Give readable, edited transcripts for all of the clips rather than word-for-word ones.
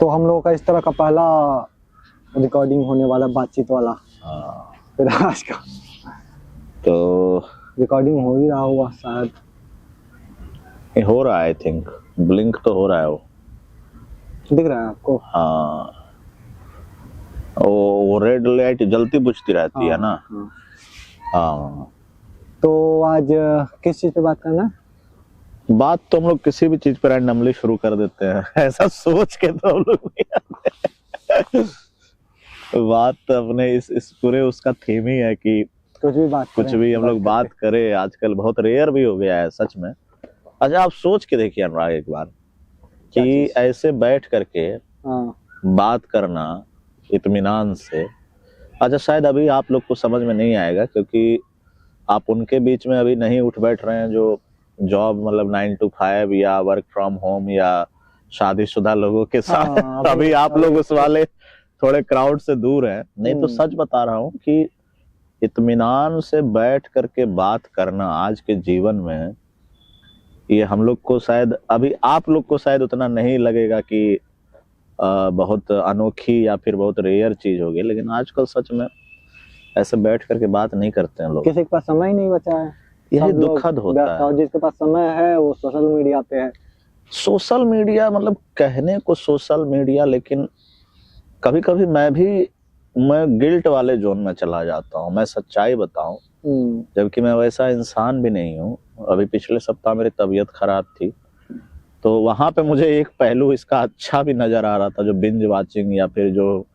तो हम लोगों का इस तरह का पहला रिकॉर्डिंग होने वाला, बातचीत वाला। हाँ, फिर आज का तो रिकॉर्डिंग हो ही रहा होगा शायद। ये हो रहा है, आई थिंक ब्लिंक तो हो रहा है वो। दिख रहा है आपको? हाँ, वो रेड लाइट जलती बुझती रहती है ना। हाँ। हाँ, तो आज किस चीज पे बात करना है? बात तो हम लोग किसी भी चीज पर रैंडमली शुरू कर देते हैं ऐसा सोच के तो हम लोग नहीं आते। बात तो अपने इस पूरे उसका थीम ही है कि कुछ भी बात कुछ करें, भी हम लोग बात करें। आजकल बहुत रेयर भी हो गया है सच में। अच्छा, आप सोच के देखिए अनुराग एक बार कि ऐसे बैठ करके बात करना इत्मीनान से। अच्छा, शायद अभी आप लोग को समझ में नहीं आएगा क्योंकि आप उनके बीच में अभी नहीं उठ बैठ रहे हैं जो जॉब मतलब 9 to 5 या वर्क फ्रॉम होम या शादीशुदा लोगों के साथ अभी आप लोग उस वाले थोड़े क्राउड से दूर हैं। नहीं तो सच बता रहा हूँ कि इत्मीनान से बैठ करके बात करना आज के जीवन में, ये हम लोग को शायद, अभी आप लोग को शायद उतना नहीं लगेगा कि बहुत अनोखी या फिर बहुत रेयर चीज होगी, लेकिन आजकल सच में ऐसे बैठ करके बात नहीं करते हैं लोग। किसी के पास समय ही नहीं बचा है। यही दुखद होता है। जिसके पास समय है वो सोशल मीडिया पे है। सोशल मीडिया मतलब कहने को सोशल मीडिया, लेकिन कभी कभी मैं गिल्ट वाले जोन में चला जाता हूँ। मैं सच्चाई बताऊं, जबकि मैं वैसा इंसान भी नहीं हूँ। अभी पिछले सप्ताह मेरी तबीयत खराब थी तो वहां पे मुझे एक पहलू इसका अच्छा भी नजर आ रहा था, जो बिंज वाचिंग या फिर जो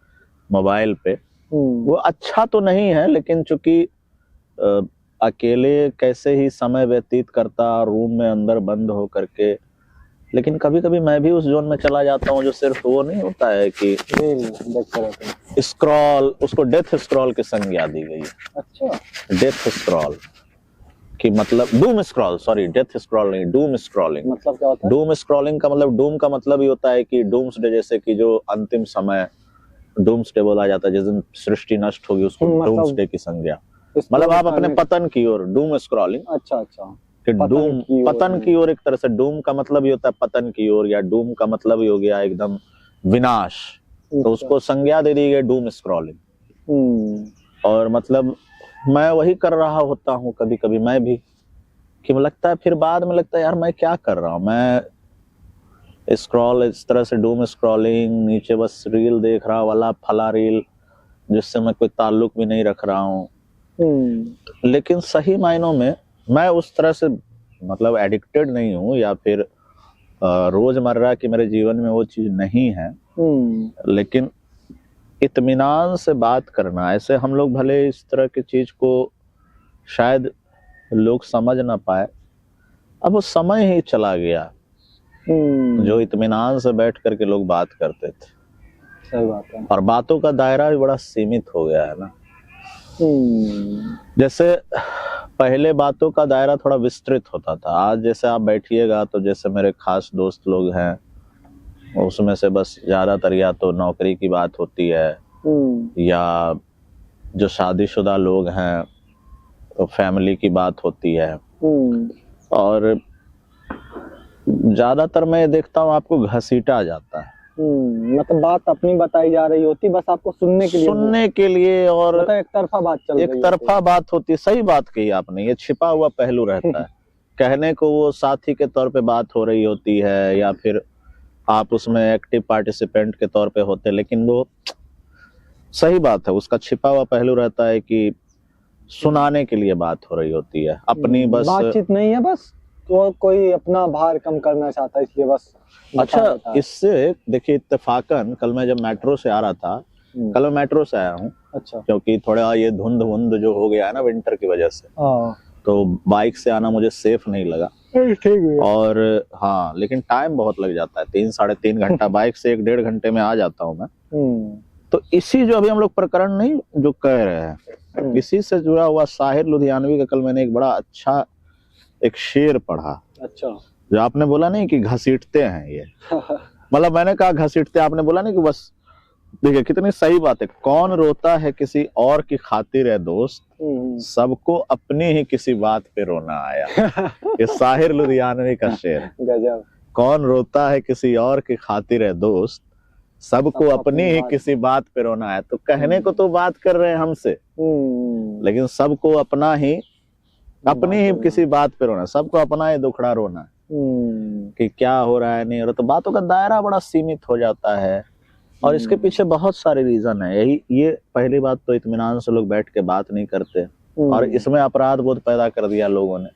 मोबाइल पे, वो अच्छा तो नहीं है, लेकिन चूंकि अकेले कैसे ही समय व्यतीत करता रूम में अंदर बंद हो करके, लेकिन कभी कभी मैं भी उस जोन में चला जाता हूँ जो सिर्फ वो नहीं होता है कि स्क्रॉल, उसको डेथ स्क्रॉल की संज्ञा दी गई है। अच्छा, डेथ स्क्रॉल कि मतलब doom scroll, sorry death scroll नहीं, डूम स्क्रॉलिंग। मतलब क्या होता है? डूम स्क्रॉलिंग का मतलब, डूम का मतलब ये होता है कि डूम्सडे, जैसे कि जो अंतिम समय डूम्सडे बोला जाता है, जिस दिन सृष्टि नष्ट होगी उसको डूम्सडे की संज्ञा। मतलब आप अपने पतन की ओर, डूम स्क्रॉलिंग। अच्छा कि डूम पतन की ओर, एक तरह से डूम का मतलब ये होता है पतन की ओर, या डूम का मतलब ये हो गया एकदम विनाश। तो उसको संज्ञा दे दी गई डूम स्क्रॉलिंग। और मतलब मैं वही कर रहा होता हूँ कभी कभी मैं भी, कि लगता है फिर बाद में लगता है यार मैं क्या कर रहा हूँ, मैं स्क्रॉल इस तरह से डूम स्क्रॉलिंग, नीचे बस रील देख रहा वाला फला रील जिससे मैं कोई ताल्लुक भी नहीं रख रहा हूँ। लेकिन सही मायनों में मैं उस तरह से मतलब एडिक्टेड नहीं हूँ, या फिर रोजमर्रा की मेरे जीवन में वो चीज नहीं है। लेकिन इत्मीनान से बात करना, ऐसे हम लोग भले इस तरह की चीज को शायद लोग समझ ना पाए, अब वो समय ही चला गया जो इत्मीनान से बैठ करके लोग बात करते थे। सही बात है। और बातों का दायरा भी बड़ा सीमित हो गया है ना। जैसे पहले बातों का दायरा थोड़ा विस्तृत होता था। आज जैसे आप बैठिएगा तो जैसे मेरे खास दोस्त लोग हैं, उसमें से बस ज्यादातर या तो नौकरी की बात होती है, या जो शादीशुदा लोग हैं तो फैमिली की बात होती है। और ज्यादातर मैं देखता हूँ आपको घसीटा जाता है। मतलब बात अपनी बताई जा रही होती, बस आपको सुनने के लिए और मतलब एक तरफा बात चल रही है। एक तरफा बात होती है। सही बात कही आपने, ये छिपा हुआ पहलू रहता है। कहने को वो साथी के तौर पे बात हो रही होती है, या फिर आप उसमें एक्टिव पार्टिसिपेंट के तौर पे होते, लेकिन वो सही बात है, उसका छिपा हुआ पहलू रहता है कि सुनाने के लिए बात हो रही होती है अपनी, बस बातचीत नहीं है, बस तो कोई अपना भार कम करना चाहता है इसलिए बस। अच्छा, इससे देखिए इत्तेफाकन कल मैं जब मेट्रो से आ रहा था, कल मैं मेट्रो से आया हूँ। अच्छा। क्योंकि थोड़ा ये धुंध वुंध जो हो गया है ना विंटर की वजह से, तो बाइक से आना मुझे सेफ नहीं लगा। और हाँ, लेकिन टाइम बहुत लग जाता है, 3-3.5 घंटा बाइक से 1-1.5 घंटे में आ जाता हूँ मैं। तो इसी जो अभी हम लोग प्रकरण नहीं जो कह रहे हैं, इसी से जुड़ा हुआ साहिर लुधियानवी का कल मैंने एक बड़ा अच्छा एक शेर पढ़ा। अच्छा। जो आपने बोला नहीं कि घसीटते हैं ये मतलब मैंने कहा घसीटते, आपने बोला नहीं कि बस, देखिए कितनी सही बात है। कौन रोता है किसी और की खातिर है दोस्त, सबको अपनी ही किसी बात पे रोना आया। ये साहिर लुधियानवी का शेर। गजब। कौन रोता है किसी और की खातिर है दोस्त, सबको अपनी ही किसी बात पे रोना है। तो कहने को तो बात कर रहे हैं हमसे, लेकिन सबको अपना ही, अपनी ही किसी बात पे रोना, सबको अपना ही दुखड़ा रोना है कि क्या हो रहा है नहीं हो रहा। तो बातों का दायरा बड़ा सीमित हो जाता है और इसके पीछे बहुत सारे रीजन है। यही, ये पहली बात तो इत्मीनान से लोग बैठ के बात नहीं करते और इसमें अपराध बोध पैदा कर दिया लोगों ने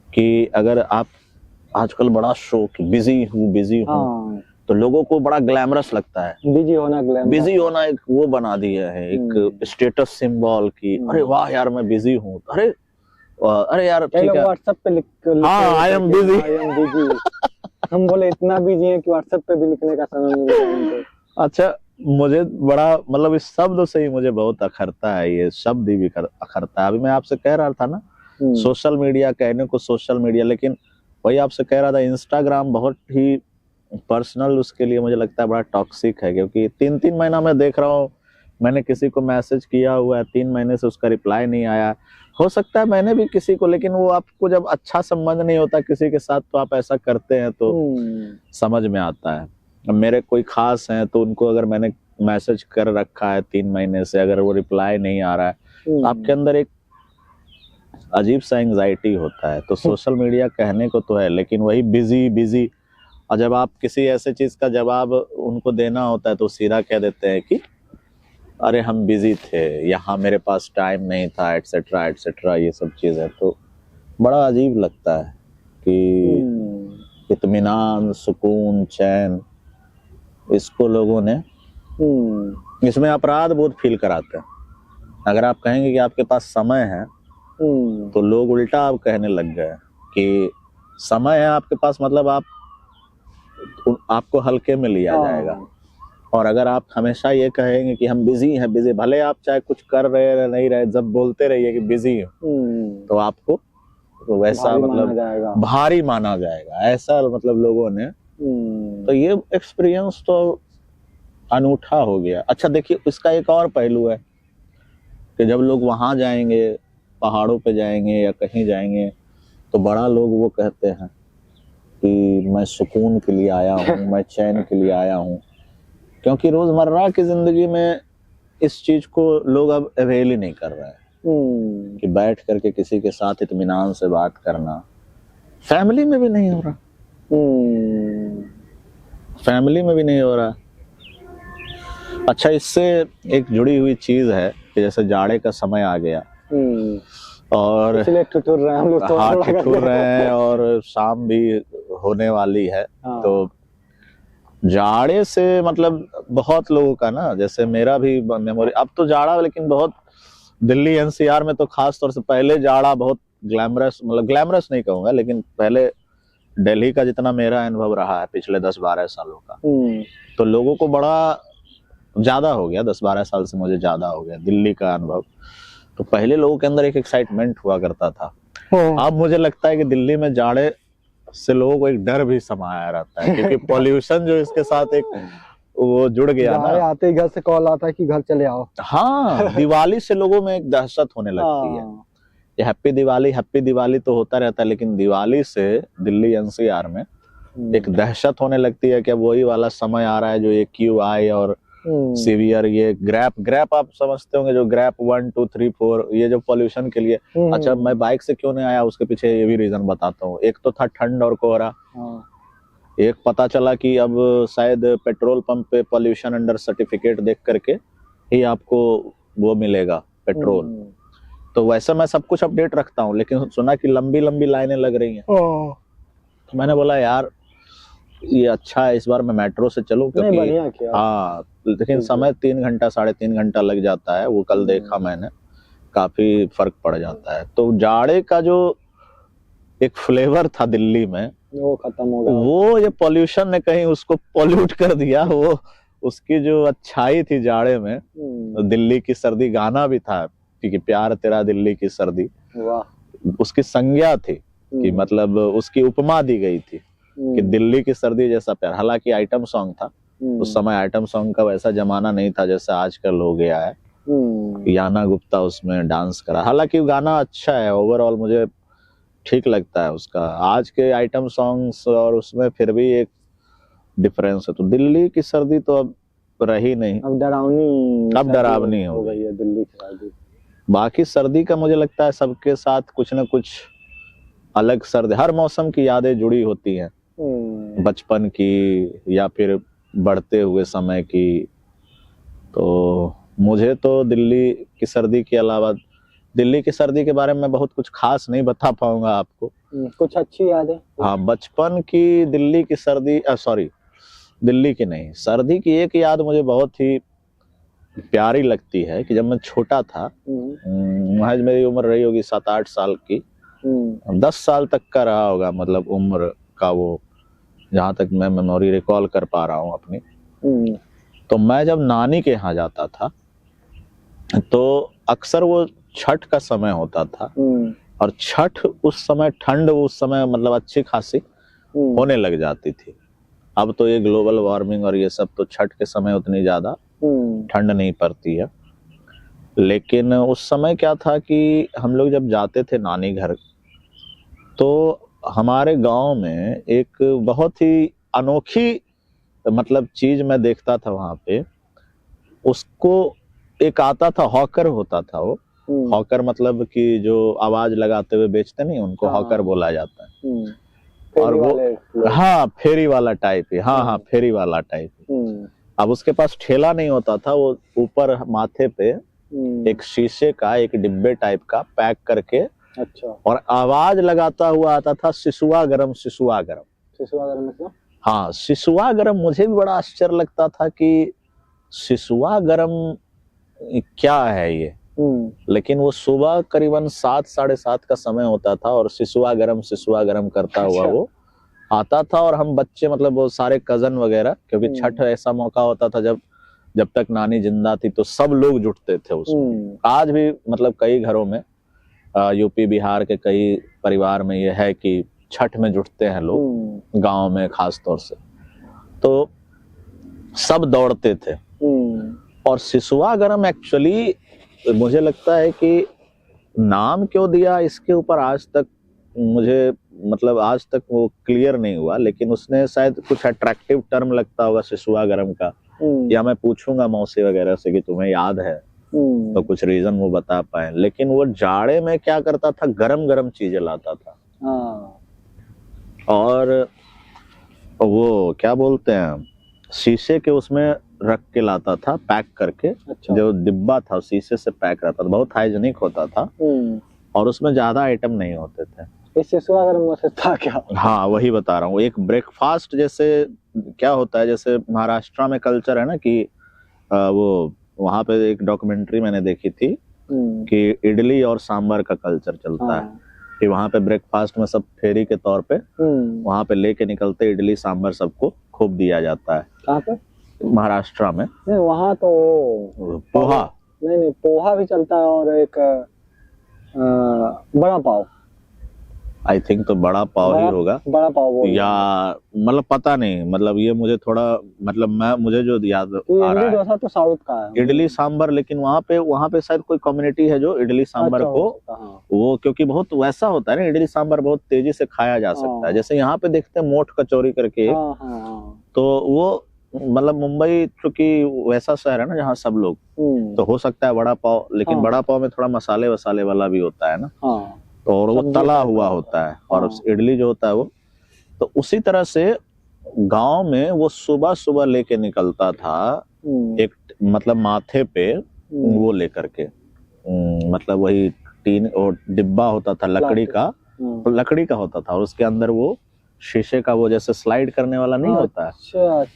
कि अगर आप आजकल बड़ा शौक बिजी हूँ तो लोगों को बड़ा ग्लैमरस लगता है। बिजी होना एक वो बना दिया है, एक स्टेटस सिंबल की अरे वाह यार मैं बिजी हूँ, अरे यार ठीक है व्हाट्सएप पे हाँ आई एम बिजी हम बोले इतना बिजी है कि व्हाट्सएप पे भी लिखने का समय नहीं। अच्छा, मुझे बड़ा मतलब इस शब्द से ही मुझे बहुत अखरता है, ये शब्द ही भी अखरता है। अभी मैं आपसे कह रहा था ना सोशल मीडिया, कहने को सोशल मीडिया, लेकिन वही आपसे कह रहा था इंस्टाग्राम बहुत ही पर्सनल, उसके लिए मुझे लगता है बड़ा टॉक्सिक है। क्योंकि 3-3 महीना मैं देख रहा हूँ, मैंने किसी को मैसेज किया हुआ है 3 महीने से उसका रिप्लाई नहीं आया। हो सकता है मैंने भी किसी को, लेकिन वो आपको जब अच्छा संबंध नहीं होता किसी के साथ तो आप ऐसा करते हैं तो समझ में आता है। मेरे कोई खास हैं तो उनको अगर मैंने मैसेज कर रखा है 3 महीने से, अगर वो रिप्लाई नहीं आ रहा है, आपके अंदर एक अजीब सा एंजाइटी होता है। तो सोशल मीडिया कहने को तो है, लेकिन वही बिजी, और जब आप किसी ऐसे चीज का जवाब उनको देना होता है तो सीधा कह देते हैं कि अरे हम बिजी थे, यहाँ मेरे पास टाइम नहीं था, एटसेट्रा एटसेट्रा, ये सब चीज है। तो बड़ा अजीब लगता है कि इत्मीनान, सुकून, चैन, इसको लोगों ने इसमें अपराध बोध फील कराते हैं। अगर आप कहेंगे कि आपके पास समय है तो लोग उल्टा आप कहने लग गए कि समय है आपके पास, मतलब आपको हल्के में लिया जाएगा। और अगर आप हमेशा ये कहेंगे कि हम बिजी हैं, भले आप चाहे कुछ कर रहे नहीं रहे, जब बोलते रहिए कि बिजी हूँ तो आपको तो वैसा मतलब भारी माना जाएगा, ऐसा मतलब लोगों ने। तो ये एक्सपीरियंस तो अनूठा हो गया। अच्छा देखिए, इसका एक और पहलू है कि जब लोग वहां जाएंगे, पहाड़ों पे जाएंगे या कहीं जाएंगे, तो बड़ा लोग वो कहते हैं कि मैं सुकून के लिए आया हूँ, मैं चैन के लिए आया हूँ। क्योंकि रोजमर्रा की जिंदगी में इस चीज को लोग अब अवेल ही नहीं कर रहे हैं कि बैठ करके किसी के साथ इत्मीनान से बात करना। फैमिली में भी नहीं हो रहा, फैमिली में भी नहीं हो रहा। अच्छा, इससे एक जुड़ी हुई चीज है कि जैसे जाड़े का समय आ गया और ठिठुर रहे हैं हम लोग, हाँ ठिठुर रहे हैं और शाम भी होने वाली है। तो जाड़े से मतलब बहुत लोगों का ना, जैसे मेरा भी मेमोरी, अब तो जाड़ा लेकिन बहुत दिल्ली एनसीआर में तो खास तौर से पहले जाड़ा बहुत ग्लैमरस, मतलब ग्लैमरस नहीं कहूंगा, लेकिन पहले दिल्ली का जितना मेरा अनुभव रहा है पिछले 10-12 सालों का, तो लोगों को बड़ा ज्यादा हो गया, 10-12 साल से मुझे ज्यादा हो गया दिल्ली का अनुभव। तो पहले लोगों के अंदर एक एक्साइटमेंट हुआ करता था। अब मुझे लगता है कि दिल्ली में जाड़े से लोगों को एक डर भी समाया रहता है, क्योंकि पॉल्यूशन जो इसके साथ एक वो जुड़ गया ना। आते ही घर से कॉल आता है कि घर चले आओ। हाँ, दिवाली से लोगों में एक दहशत होने लगती है। ये हैप्पी दिवाली तो होता रहता है, लेकिन दिवाली से दिल्ली एनसीआर में एक दहशत होने लगती है कि अब वही वाला समय आ रहा है जो ये QI और सीवियर, ये ग्रैप आप समझते होंगे, जो ग्रैप 1, 2, 3, 4, ये जो पॉल्यूशन के लिए। अच्छा, मैं बाइक से क्यों नहीं आया उसके पीछे ये भी रीजन बताता हूँ। एक तो था ठंड और कोहरा, एक पता चला कि अब शायद पेट्रोल पंप पे पॉल्यूशन अंडर सर्टिफिकेट देख करके ही आपको वो मिलेगा पेट्रोल। तो वैसे मैं सब कुछ अपडेट रखता हूँ, लेकिन सुना कि लंबी लाइनें लग रही हैं। तो मैंने बोला यार ये अच्छा है, इस बार मैं मेट्रो से चलूं, क्योंकि हाँ, लेकिन समय 3 घंटा 3.5 घंटा लग जाता है। वो कल देखा मैंने, काफी फर्क पड़ जाता है। तो जाड़े का जो एक फ्लेवर था दिल्ली में वो खत्म हो गया। वो ये पॉल्यूशन ने कहीं उसको पॉल्यूट कर दिया। वो उसकी जो अच्छाई थी जाड़े में, तो दिल्ली की सर्दी गाना भी था कि प्यार तेरा दिल्ली की सर्दी, उसकी संज्ञा थी कि मतलब उसकी उपमा दी गई थी कि दिल्ली की सर्दी जैसा प्यार। हालांकि आइटम सॉन्ग था उस समय, आइटम सॉन्ग का वैसा जमाना नहीं था जैसे आजकल हो गया है। याना गुप्ता उसमें डांस करा, हालांकि गाना अच्छा है, ओवरऑल मुझे ठीक लगता है उसका। आज के आइटम सॉन्ग्स और उसमें फिर भी एक डिफरेंस है। तो दिल्ली की सर्दी तो अब रही नहीं, अब डरावनी हो गई है दिल्ली की सर्दी। बाकी सर्दी का मुझे लगता है सबके साथ कुछ न कुछ अलग सर्दी, हर मौसम की यादें जुड़ी होती हैं, बचपन की या फिर बढ़ते हुए समय की। तो मुझे तो दिल्ली की सर्दी के अलावा, दिल्ली की सर्दी के बारे में बहुत कुछ खास नहीं बता पाऊंगा आपको। कुछ अच्छी यादें? हाँ, बचपन की दिल्ली की सर्दी, सॉरी दिल्ली की नहीं, सर्दी की एक याद मुझे बहुत ही प्यारी लगती है कि जब मैं छोटा था, महज मेरी उम्र रही होगी 7-8 साल की, 10 साल तक का रहा होगा मतलब उम्र का, वो जहाँ तक मैं मेमोरी रिकॉल कर पा रहा हूँ अपनी। तो मैं जब नानी के यहाँ जाता था तो अक्सर वो छठ का समय होता था, और छठ उस समय, ठंड उस समय मतलब अच्छी खासी होने लग जाती थी। अब तो ये ग्लोबल वार्मिंग और ये सब, तो छठ के समय उतनी ज्यादा ठंड नहीं पड़ती है, लेकिन उस समय क्या था कि हम लोग जब जाते थे नानी घर, तो हमारे गांव में एक बहुत ही अनोखी मतलब चीज मैं देखता था वहां पे। उसको एक आता था, हॉकर होता था वो। हॉकर मतलब कि जो आवाज लगाते हुए बेचते नहीं, उनको हॉकर बोला जाता है। और वो हाँ फेरी वाला टाइप है, हाँ फेरी वाला टाइप। अब उसके पास ठेला नहीं होता था, वो ऊपर माथे पे एक शीशे का एक डिब्बे टाइप का पैक करके, अच्छा, और आवाज लगाता हुआ आता था, सिसुआ गरम सिसुआ गरम। सिसुआ गरम मतलब? हाँ, सिसुआ गरम। मुझे भी बड़ा आश्चर्य लगता था कि सिसुआ गरम क्या है ये, लेकिन वो सुबह करीबन 7-7:30 का समय होता था, और सिसुआ गरम करता हुआ वो आता था। और हम बच्चे मतलब वो सारे कजन वगैरह, क्योंकि छठ ऐसा मौका होता था जब तक नानी जिंदा थी तो सब लोग जुटते थे उसमें। आज भी मतलब कई घरों में, यूपी बिहार के कई परिवार में ये है कि छठ में जुटते हैं लोग, गांव में खास तौर से, तो सब दौड़ते थे। और सिसुआ गरम एक्चुअली मुझे लगता है कि नाम क्यों दिया इसके ऊपर आज तक मुझे मतलब आज तक वो क्लियर नहीं हुआ, लेकिन उसने शायद कुछ अट्रैक्टिव टर्म लगता होगा सिसुआ गरम का, या मैं पूछूंगा मौसी वगैरह से कि तुम्हें याद है तो कुछ रीजन वो बता पाए। लेकिन वो जाड़े में क्या करता था, गरम गरम चीजें लाता था। और वो क्या बोलते हैं, शीशे के उसमें रख के लाता था पैक करके। अच्छा। जो डिब्बा था शीशे से पैक रहता था, बहुत हाइजीनिक होता था, और उसमें ज्यादा आइटम नहीं होते थे। सिसुआ गरम था क्या? हाँ वही बता रहा हूँ, एक ब्रेकफास्ट जैसे क्या होता है, जैसे महाराष्ट्र में कल्चर है ना कि वो वहां पे एक डॉक्यूमेंट्री मैंने देखी थी कि इडली और सांभर का कल्चर चलता है, कि वहां पे ब्रेकफास्ट में सब फेरी के तौर पे वहां पे लेके निकलते, इडली सांभर सबको खूब दिया जाता है। कहाँ पे? महाराष्ट्र में। नहीं वहाँ तो पोहा, नहीं पोहा भी चलता है, और एक बड़ा पाव, आई थिंक तो बड़ा पाव ही होगा, बड़ा पाव या मतलब पता नहीं, मतलब ये मुझे थोड़ा मतलब मुझे जो याद आ रहा है, डोसा तो साउथ का है, इडली सांभर। लेकिन वहाँ पे शायद कोई कम्युनिटी है जो इडली सांभर को वो, क्योंकि बहुत वैसा होता है ना, इडली सांभर बहुत तेजी से खाया जा सकता है। जैसे यहाँ पे देखते हैं मोठ कचौरी करके, तो वो मतलब मुंबई चूंकि वैसा शहर है ना जहाँ सब लोग, तो हो सकता है बड़ा पाव, लेकिन बड़ा पाव में थोड़ा मसाले वसाले वाला भी होता है ना, और वो तला हुआ होता है। और इडली जो होता है वो, तो उसी तरह से गांव में वो सुबह सुबह लेके निकलता था, एक मतलब माथे पे वो लेकर के, मतलब वही टीन और डिब्बा होता था लकड़ी का होता था, और उसके अंदर वो शीशे का वो जैसे स्लाइड करने वाला नहीं होता है,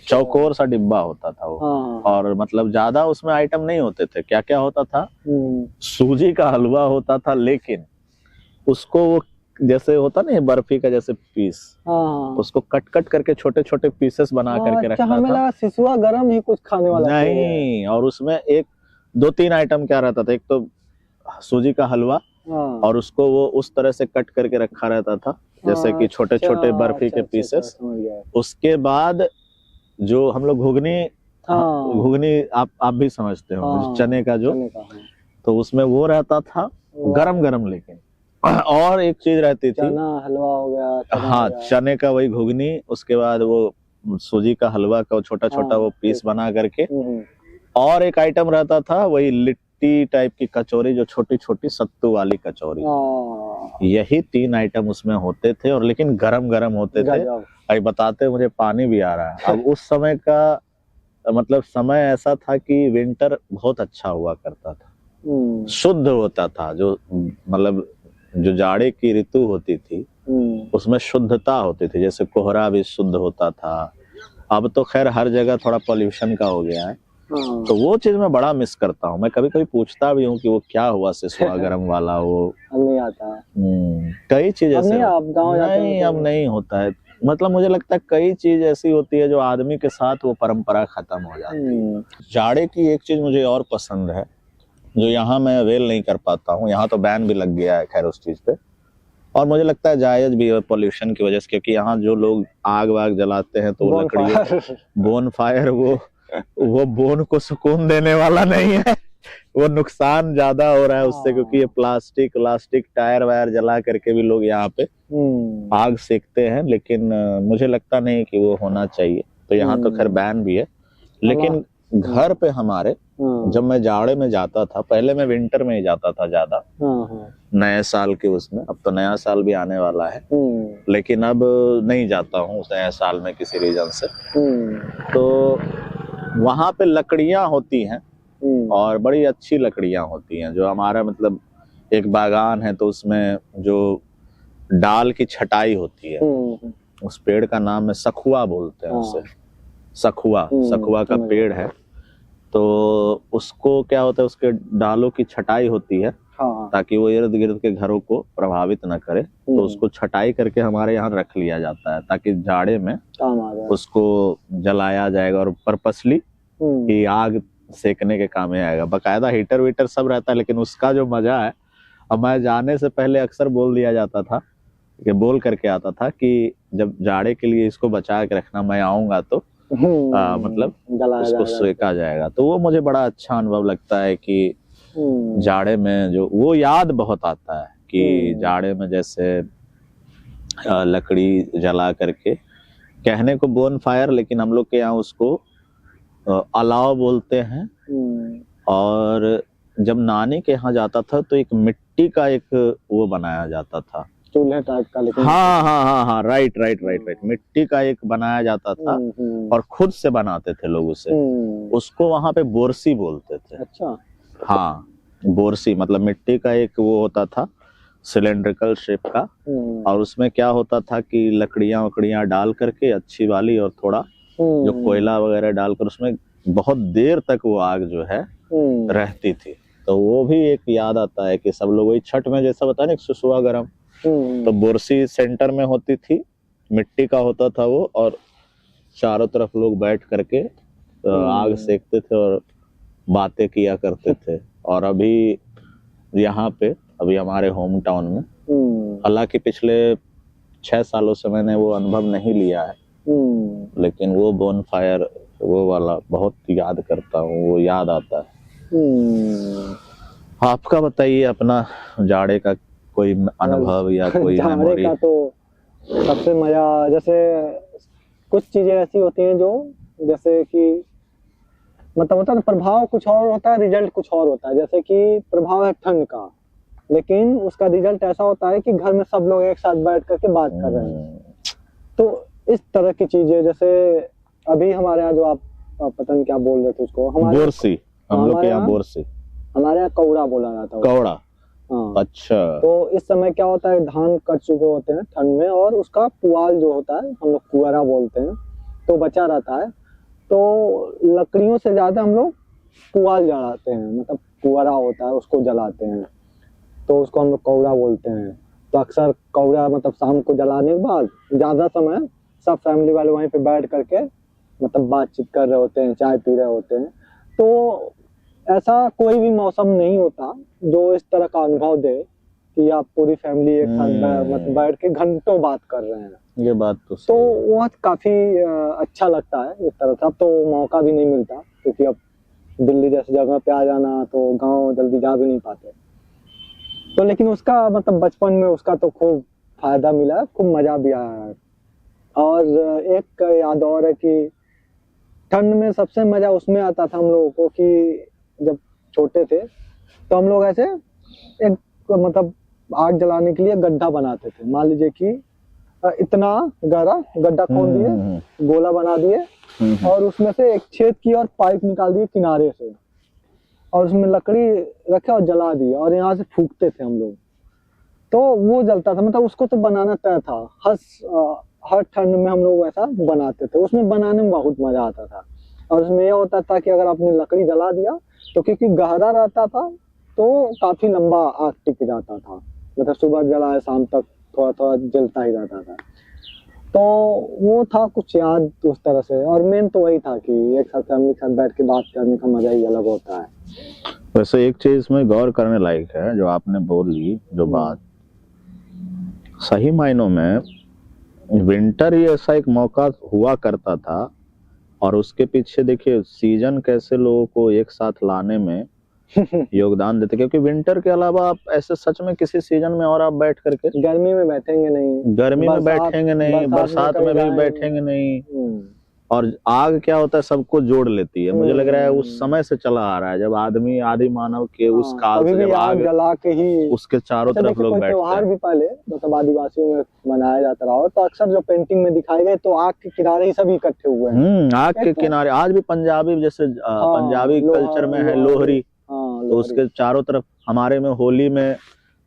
चौकोर सा डिब्बा होता था वो। और मतलब ज्यादा उसमें आइटम नहीं होते थे। क्या क्या होता था, सूजी का हलवा होता था, लेकिन उसको वो जैसे होता नहीं बर्फी का जैसे पीस, उसको कट करके छोटे छोटे पीसेस बना करके रखता था। हमें लगा सिसुआ गरम ही कुछ खाने वाला नहीं, और उसमें 1-2-3 आइटम क्या रहता था, एक तो सूजी का हलवा, और उसको वो उस तरह से कट करके रखा रहता था जैसे कि छोटे छोटे बर्फी के पीसेस। उसके बाद जो हम लोग घुगनी आप भी समझते हो, चने का जो, तो उसमें वो रहता था गरम गरम। लेकिन और एक चीज रहती थी, चना हलवा हो गया, हाँ चने का वही घुगनी, उसके बाद वो सूजी का हलवा का छोटा छोटा वो पीस बना करके, और एक आइटम रहता था वही लिट्टी टाइप की कचौरी, जो छोटी छोटी सत्तू वाली कचौरी। यही 3 आइटम उसमें होते थे, और लेकिन गरम गरम होते थे। अभी बताते मुझे पानी भी आ रहा है। अब उस समय का मतलब समय ऐसा था कि विंटर बहुत अच्छा हुआ करता था, शुद्ध होता था। जो मतलब जो जाड़े की ऋतु होती थी उसमें शुद्धता होती थी, जैसे कोहरा भी शुद्ध होता था। अब तो खैर हर जगह थोड़ा पॉल्यूशन का हो गया है, तो वो चीज मैं बड़ा मिस करता हूँ। मैं कभी कभी पूछता भी हूँ कि वो क्या हुआ सिसवा गरम वाला, वो नहीं आता है। कई चीज ऐसे नहीं, आप गाँव जाते हैं नहीं, अब नहीं होता है। मतलब मुझे लगता है कई चीज ऐसी होती है जो आदमी के साथ वो परंपरा खत्म हो जाती है। जाड़े की एक चीज मुझे और पसंद है जो यहाँ मैं अवेल नहीं कर पाता हूँ। यहाँ तो बैन भी लग गया है खैर उस चीज पे, और मुझे लगता है जायज भी है पॉल्यूशन की वजह से, क्योंकि यहाँ जो लोग आग वाग जलाते हैं तो लकड़ी बोन फायर, वो बोन को सुकून देने वाला नहीं है। वो नुकसान ज्यादा हो रहा है उससे, क्योंकि ये प्लास्टिक टायर वायर जला करके भी लोग यहाँ पे आग सेकते हैं। लेकिन मुझे लगता नहीं कि वो होना चाहिए, तो यहाँ तो खैर बैन भी है। लेकिन घर पे हमारे जब मैं जाड़े में जाता था, पहले मैं विंटर में ही जाता था ज्यादा, नए साल के उसमें। अब तो नया साल भी आने वाला है, लेकिन अब नहीं जाता हूँ नए साल में किसी रीजन से। तो वहां पे लकड़ियां होती हैं, और बड़ी अच्छी लकड़ियां होती हैं। जो हमारा मतलब एक बागान है, तो उसमें जो डाल की छटाई होती है, उस पेड़ का नाम है सखुआ बोलते हैं उसे। सखुआ का पेड़ है, तो उसको क्या होता है, उसके डालों की छटाई होती है ताकि वो इर्द गिर्द के घरों को प्रभावित न करे। तो उसको छटाई करके हमारे यहाँ रख लिया जाता है, ताकि जाड़े में उसको जलाया जाएगा, और पर्पसली कि आग सेकने के काम में आएगा। बकायदा हीटर वीटर सब रहता है, लेकिन उसका जो मजा है, अब मैं जाने से पहले अक्सर बोल दिया जाता था, कि बोल करके आता था कि जब जाड़े के लिए इसको बचा के रखना, मैं आऊंगा तो मतलब उसको सेका जाएगा। तो वो मुझे बड़ा अच्छा अनुभव लगता है कि जाड़े में जो वो याद बहुत आता है कि जाड़े में जैसे लकड़ी जला करके, कहने को बोन फायर, लेकिन हम लोग के यहाँ उसको अलाव बोलते हैं। और जब नानी के यहाँ जाता था तो एक मिट्टी का एक वो बनाया जाता था, चूल्हे टाइप का। लेकिन हाँ, राइट। मिट्टी का एक बनाया जाता था, और खुद से बनाते थे लोग उसे। उसको वहां पे बोरसी बोलते थे। अच्छा। हाँ, बोरसी मतलब मिट्टी का एक वो होता था, सिलेंड्रिकल शेप का, और उसमें क्या होता था कि लकड़ियां डाल करके अच्छी वाली, और थोड़ा जो कोयला वगैरह डालकर उसमें बहुत देर तक वो आग जो है रहती थी। तो वो भी एक याद आता है कि सब लोग वही छठ में जैसा बताया ना, सुसुआ गरम, तो बोरसी सेंटर में होती थी, मिट्टी का होता था वो, और चारों तरफ लोग बैठ करके आग सेकते थे और बातें किया करते थे। और अभी यहाँ पे, अभी हमारे होम टाउन में, हालांकि पिछले 6 सालों से मैंने वो अनुभव नहीं लिया है, लेकिन वो बोन फायर वो वाला बहुत याद करता हूँ, वो याद आता है। आपका बताइए अपना जाड़े का कोई अनुभव या कोई मेमोरी। का तो सबसे मजा, जैसे कुछ चीजें ऐसी होती हैं जो, जैसे कि मतलब होता है ना, प्रभाव कुछ और होता है, रिजल्ट कुछ और होता है। जैसे कि प्रभाव है ठंड का, लेकिन उसका रिजल्ट ऐसा होता है कि घर में सब लोग एक साथ बैठ करके बात कर रहे हैं। तो इस तरह की चीजें, जैसे अभी हमारे यहाँ जो आप पता नहीं क्या बोल रहे थे उसको, बोरसी, हम लोग के यहाँ बोरसी, हमारे यहाँ कौड़ा बोला जाता है। कौड़ा, हाँ। अच्छा। तो इस समय क्या होता है, धान कट चुके होते हैं ठंड में, और उसका पुआल जो होता है, हम लोग कुआरा बोलते हैं, तो बचा रहता है। तो लकड़ियों से ज्यादा हम लोग पुआल जलाते हैं, मतलब कुआरा होता है उसको जलाते हैं, तो उसको हम लोग कौड़ा बोलते हैं। तो अक्सर कौड़ा मतलब शाम को जलाने के बाद ज्यादा समय सब फैमिली वाले वहीं पे बैठ करके मतलब बातचीत कर रहे होते हैं, चाय पी रहे होते हैं। तो ऐसा कोई भी मौसम नहीं होता जो इस तरह का अनुभव दे कि आप पूरी फैमिली एक साथ मतलब बैठ के घंटों बात कर रहे हैं। ये बात तो वो काफी अच्छा लगता है इस तरह से। अब तो मौका भी नहीं मिलता, क्योंकि अब दिल्ली जैसी जगह पे आ जाना, तो गांव जल्दी जा भी नहीं पाते। तो लेकिन उसका मतलब बचपन में उसका तो खूब फायदा मिला, खूब मजा भी आया है। और एक याद और है कि ठंड में सबसे मजा उसमें आता था हम लोगों को कि जब छोटे थे तो हम लोग ऐसे एक मतलब आग जलाने के लिए गड्ढा बनाते थे। मान लीजिए कि इतना गहरा गड्ढा खोद दिए, गोला बना दिए और उसमें से एक छेद की और पाइप निकाल दिए किनारे से और उसमें लकड़ी रखे और जला दिए और यहाँ से फूकते थे हम लोग, तो वो जलता था। मतलब उसको तो बनाना तय था। हर ठंड में हम लोग ऐसा बनाते थे। उसमें बनाने में बहुत मजा आता था और उसमें यह होता था कि अगर आपने लकड़ी जला दिया तो क्योंकि गहरा रहता था तो काफी लंबा आग टिक जाता था। मतलब सुबह जलाए शाम तक थोड़ा थोड़ा जलता ही रहता था। तो वो था कुछ याद उस तरह से। और मेन तो वही था कि एक साथ फैमिली के साथ बैठ के बात करने का मजा ही अलग होता है। वैसे एक चीज में गौर करने लायक है जो आपने बोली, जो बात सही मायनों में विंटर ही ऐसा एक मौका हुआ करता था और उसके पीछे देखिए सीजन कैसे लोगों को एक साथ लाने में योगदान देते, क्योंकि विंटर के अलावा आप ऐसे सच में किसी सीजन में और आप बैठ करके गर्मी में बैठेंगे नहीं, गर्मी में बैठेंगे नहीं, बरसात में भी बैठेंगे नहीं। और आग क्या होता है सबको जोड़ लेती है। मुझे लग रहा है उस समय से चला आ रहा है जब आदमी आदि मानव के उस काल से जब आग जला के ही उसके चारों तरफ लोग बैठते हैं। त्योहार भी पहले मतलब आदिवासियों में मनाया जाता रहा तो अक्सर जो पेंटिंग में दिखाए गए तो आग के किनारे ही सभी इकट्ठे हुए हैं। आग के किनारे आज भी पंजाबी जैसे पंजाबी कल्चर में है लोहरी, तो उसके चारों तरफ हमारे में होली में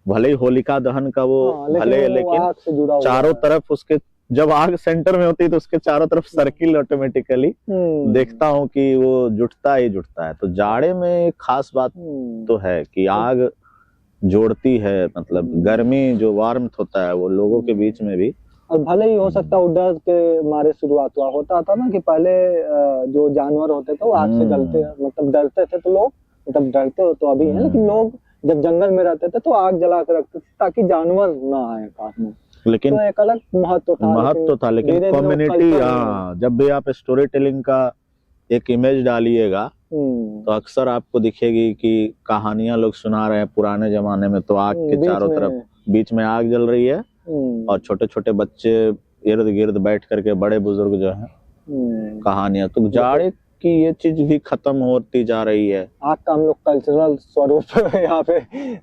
भले ही होलिका दहन का वो भले, लेकिन चारों तरफ उसके जब आग सेंटर में होती है तो उसके चारों तरफ सर्किल ऑटोमेटिकली देखता हूँ कि वो जुटता ही जुटता है। तो जाड़े में एक खास बात तो है कि आग जोड़ती है। मतलब गर्मी जो वार्मथ होता है वो लोगों के बीच में भी, और भले ही हो सकता है डर के मारे शुरुआत हुआ होता था ना कि पहले जो जानवर होते थे वो आग से जलते मतलब डरते थे। तो लोग मतलब डरते हो तो अभी है, लेकिन लोग जब जंगल में रहते थे तो आग जला कर रखते थे ताकि जानवर ना आए पास में। लेकिन तो एक अलग महत्व था, लेकिन कम्युनिटी, हाँ, जब भी आप स्टोरी टेलिंग का एक इमेज डालिएगा तो अक्सर आपको दिखेगी कि कहानियां लोग सुना रहे हैं पुराने जमाने में, तो आग के चारों तरफ बीच में आग जल रही है और छोटे छोटे बच्चे इर्द गिर्द बैठ करके बड़े बुजुर्ग जो हैं कहानियां। तो जाड़े की ये चीज भी खत्म होती जा रही है। आग का हम लोग कल्चरल स्वरूप यहाँ पे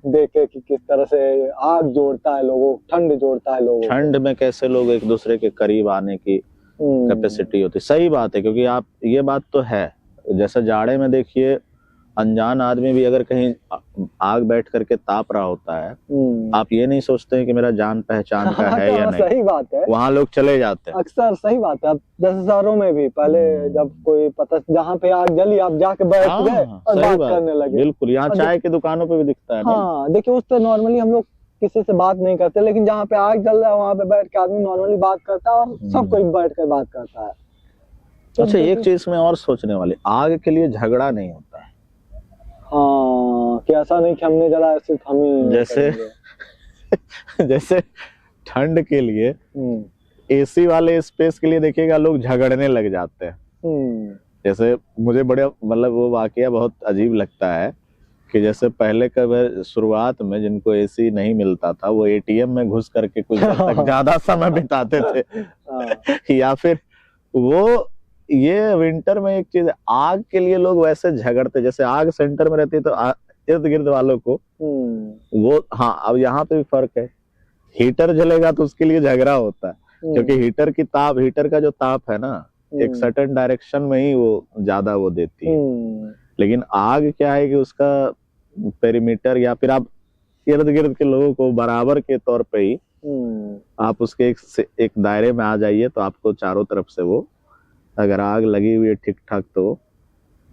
देखे कि किस तरह से आग जोड़ता है लोगों, ठंड जोड़ता है लोगों। ठंड में कैसे लोग एक दूसरे के करीब आने की कैपेसिटी होती। सही बात है, क्योंकि आप ये बात तो है जैसे जाड़े में देखिए अनजान आदमी भी अगर कहीं आग बैठ करके ताप रहा होता है, आप ये नहीं सोचते हैं कि मेरा जान पहचान का है या नहीं। सही बात है, वहाँ लोग चले जाते हैं अक्सर। सही बात है। अब जैसे शहरों में भी पहले जब कोई पता जहाँ पे आग जली आप जाके बैठ गए और बात करने लगे। बिल्कुल, यहाँ चाय की दुकानों पे भी दिखता है। हाँ देखिए, उस तो नॉर्मली हम लोग किसी से बात नहीं करते, लेकिन जहाँ पे आग जल रहा है वहाँ पे बैठ के आदमी नॉर्मली बात करता है और सब कोई बैठ कर बात करता है। अच्छा, एक चीज में और सोचने वाली, आग के लिए झगड़ा नहीं होता है। हाँ, कि ऐसा नहीं कि हमने जला सिर्फ हम ही जैसे ठंड के लिए एसी वाले स्पेस के लिए देखिएगा लोग झगड़ने लग जाते हैं। जैसे मुझे बड़े मतलब वो वाकया बहुत अजीब लगता है कि जैसे पहले का शुरुआत में जिनको एसी नहीं मिलता था वो एटीएम में घुस करके कुछ देर तक ज्यादा समय बिताते थे या फिर वो ये विंटर में एक चीज, आग के लिए लोग वैसे झगड़ते, जैसे आग सेंटर में रहती है तो इर्द गिर्द वालों को वो, हाँ अब यहाँ पे भी फर्क है। हीटर जलेगा तो उसके लिए झगड़ा होता है, क्योंकि हीटर का जो ताप है ना एक सर्टेन डायरेक्शन में ही वो ज्यादा वो देती है। लेकिन आग क्या है कि उसका पेरीमीटर या फिर आप इर्द गिर्द के लोगों को बराबर के तौर पे ही आप उसके एक दायरे में आ जाइए तो आपको चारों तरफ से वो, अगर आग लगी हुई है ठीक ठाक तो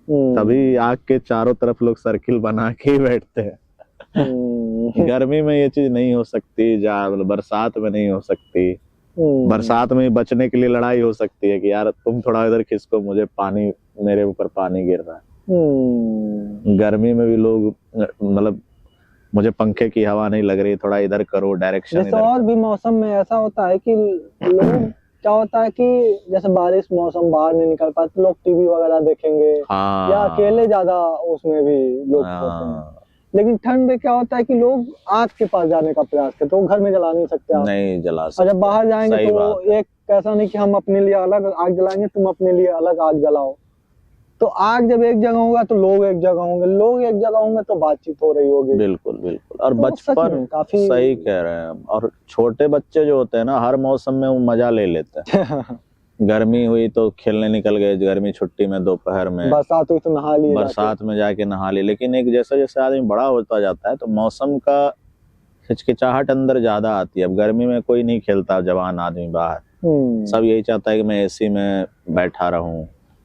तभी आग के चारों तरफ लोग सर्किल बना के ही बैठते हैं। गर्मी में ये चीज नहीं हो सकती, बरसात में नहीं हो सकती। बरसात में बचने के लिए लड़ाई हो सकती है कि यार तुम थोड़ा इधर खिसको, मुझे पानी, मेरे ऊपर पानी गिर रहा है। गर्मी में भी लोग मतलब मुझे पंखे की हवा नहीं लग रही, थोड़ा इधर करो, डायरेक्शन इधर। और भी मौसम में ऐसा होता है कि लोग क्या होता है कि जैसे बारिश मौसम बाहर नहीं निकल पाते, लोग टीवी वगैरह देखेंगे या अकेले ज्यादा उसमें भी लोग होते हैं। लेकिन ठंड में क्या होता है कि लोग आग के पास जाने का प्रयास करते हैं, वो घर में जला नहीं सकते आप। नहीं जला और सकते। जब बाहर जाएंगे सही तो बात है। एक ऐसा नहीं कि हम अपने लिए अलग आग जलाएंगे, तुम अपने लिए अलग आग जलाओ। तो आग जब एक जगह होगा तो लोग एक जगह होंगे, लोग एक जगह होंगे तो बातचीत हो रही होगी। बिल्कुल बिल्कुल। और तो सच बचपन में काफी सही कह रहे हैं। और छोटे बच्चे जो होते हैं ना, हर मौसम में वो मजा ले लेते हैं। गर्मी हुई तो खेलने निकल गए, गर्मी छुट्टी में दोपहर में, बरसात हुई तो नहा लिए बरसात में जाके नहा लिए। लेकिन एक जैसे जैसे आदमी बड़ा होता जाता है तो मौसम का हिचकिचाहट अंदर ज्यादा आती है। अब गर्मी में कोई नहीं खेलता जवान आदमी बाहर, सब यही चाहता है कि मैं एसी में बैठा रहूं,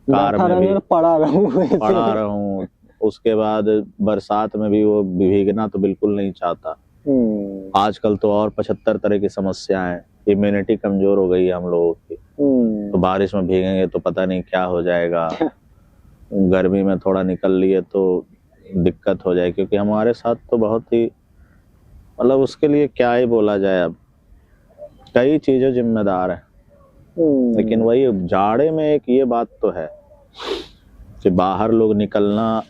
कार में भी पड़ा रहूं। उसके बाद बरसात में भी वो भीगना तो बिल्कुल नहीं चाहता। आजकल तो और 75 तरह की समस्याएं, इम्यूनिटी कमजोर हो गई है हम लोगों की, तो बारिश में भीगेंगे तो पता नहीं क्या हो जाएगा। गर्मी में थोड़ा निकल लिए तो दिक्कत हो जाए, क्योंकि हमारे साथ तो बहुत ही मतलब उसके लिए क्या ही बोला जाए। अब कई चीजें जिम्मेदार है। लेकिन वही जाड़े में एक ये बात तो है कि बाहर लोग निकलना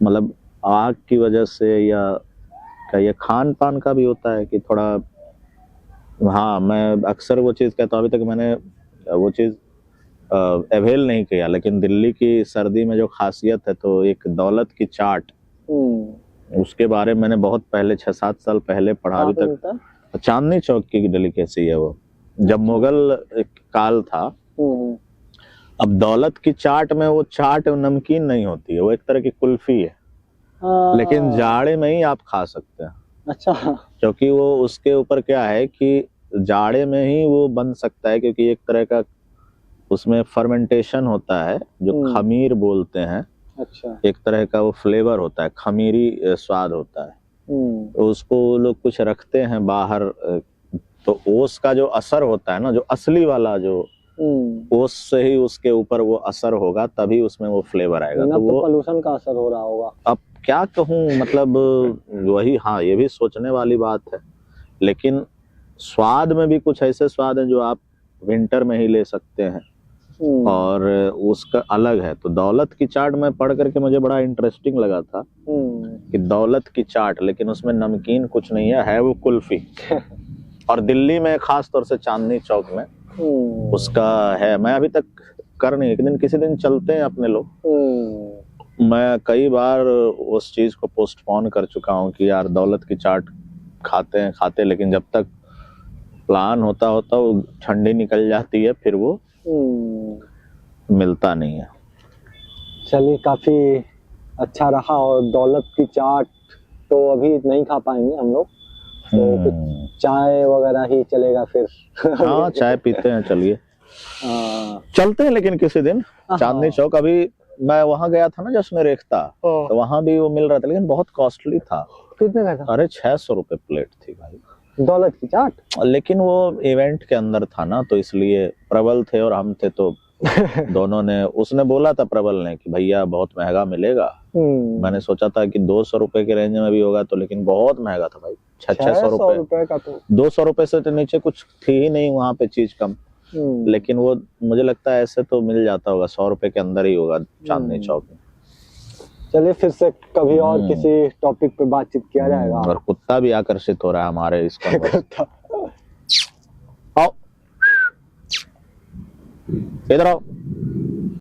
मतलब आग की वजह से, या क्या ये खान पान का भी होता है कि थोड़ा, हाँ मैं अक्सर वो चीज़ कहता हूँ, अभी तक मैंने वो चीज़ अवेल नहीं किया, लेकिन दिल्ली की सर्दी में जो खासियत है तो एक दौलत की चाट, उसके बारे में मैंने बहुत पहले 6-7 साल पहले पढ़ा। अभी तक चांदनी चौक की डेलिकेसी है वो, जब मुगल काल था। अब दौलत की चाट में वो चाट नमकीन नहीं होती है, वो एक तरह की कुल्फी है, लेकिन जाड़े में ही आप खा सकते हैं। अच्छा। क्योंकि वो उसके ऊपर क्या है कि जाड़े में ही वो बन सकता है, क्योंकि एक तरह का उसमें फर्मेंटेशन होता है जो खमीर बोलते हैं। अच्छा। एक तरह का वो फ्लेवर होता है, खमीरी स्वाद होता है। तो उसको लोग कुछ रखते हैं बाहर, तो ओस का जो असर होता है ना, जो असली वाला जो ओस से ही उसके ऊपर वो असर होगा, तभी उसमें वो फ्लेवर आएगा। तो वो पोल्यूशन का असर हो रहा होगा। अब क्या कहूँ, मतलब वही, हाँ ये भी सोचने वाली बात है। लेकिन स्वाद में भी कुछ ऐसे स्वाद हैं जो आप विंटर में ही ले सकते हैं, और उसका अलग है। तो दौलत की चाट में पढ़ करके मुझे बड़ा इंटरेस्टिंग लगा था कि दौलत की चाट, लेकिन उसमें नमकीन कुछ नहीं है वो कुल्फी। और दिल्ली में खास तौर से चांदनी चौक में उसका है। मैं अभी तक कर नहीं, एक दिन किसी दिन चलते हैं अपने लोग। मैं कई बार उस चीज को पोस्टपोन कर चुका हूँ कि यार दौलत की चाट खाते, लेकिन जब तक प्लान होता वो ठंडी निकल जाती है, फिर वो मिलता नहीं है। चलिए, काफी अच्छा रहा। और दौलत की चाट तो अभी नहीं खा पाएंगे हम लोग, तो चाय वगैरह ही चलेगा फिर। हाँ चाय पीते हैं, चलिए चलते हैं लेकिन किसी दिन चांदनी चौक। अभी मैं वहां गया था ना जश्न रेख्ता, तो वहां भी वो मिल रहा था, लेकिन बहुत कॉस्टली था। कितने का था? अरे 600 रुपए प्लेट थी भाई दौलत की चाट। लेकिन वो इवेंट के अंदर था ना, तो इसलिए प्रबल थे और हम थे, तो दोनों ने, उसने बोला था प्रबल ने कि भैया बहुत महंगा मिलेगा। मैंने सोचा था कि 200 रुपए के रेंज में भी होगा, तो लेकिन बहुत महंगा था भाई। 600 रुपए का तो 200 रुपए से तो नीचे कुछ थी ही नहीं वहां पे चीज कम। लेकिन वो मुझे लगता है ऐसे तो मिल जाता होगा, 100 रुपए के अंदर ही होगा चांदनी चौक में। चलिए फिर से कभी और किसी टॉपिक पे बातचीत किया जाएगा। और कुत्ता भी आकर्षित हो रहा है हमारे इस आओ इधर आओ।